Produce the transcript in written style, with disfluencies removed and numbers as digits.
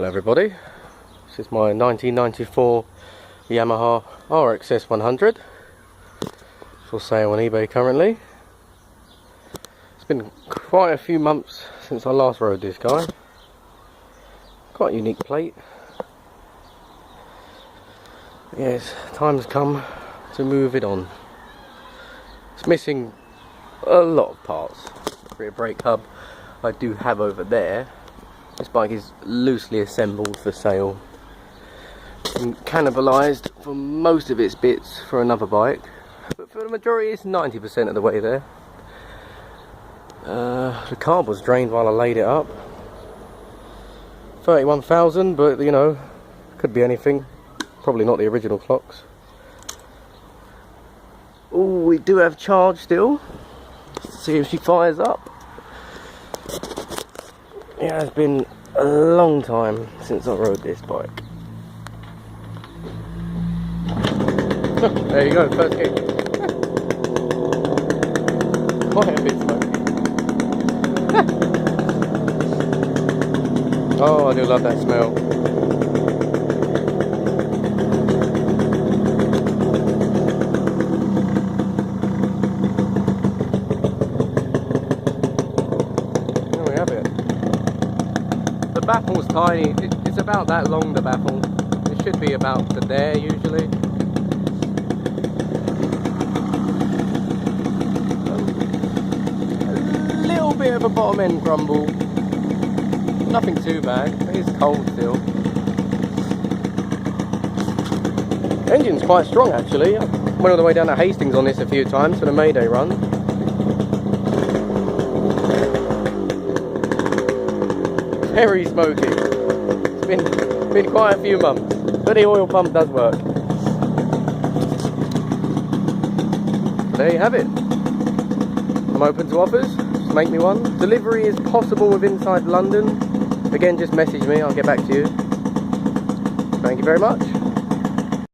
Hello everybody, this is my 1994 Yamaha RXS 100 for sale on eBay currently. It's been quite a few months since I last rode this guy. Quite a unique plate. Yes, time's come to move it on. It's missing a lot of parts. The rear brake hub I do have over there. This bike is loosely assembled for sale and cannibalised for most of its bits for another bike, but for the majority it's 90% of the way there. The carb was drained while I laid it up. 31,000, but you know, could be anything. Probably not the original clocks. Oh, we do have charge still. Let's see if she fires up. It has been a long time since I rode this bike. There you go, first kick. Quite a bit smoky. Oh, I do love that smell. The baffle's tiny, it's about that long, the baffle. It should be about to there usually. A little bit of a bottom end grumble. Nothing too bad, it is cold still. Engine's quite strong actually. I went all the way down to Hastings on this a few times for the Mayday run. Very smoky. It's been quite a few months, but the oil pump does work. There you have it. I'm open to offers. Just make me one. Delivery is possible with inside London. Again, just message me. I'll get back to you. Thank you very much.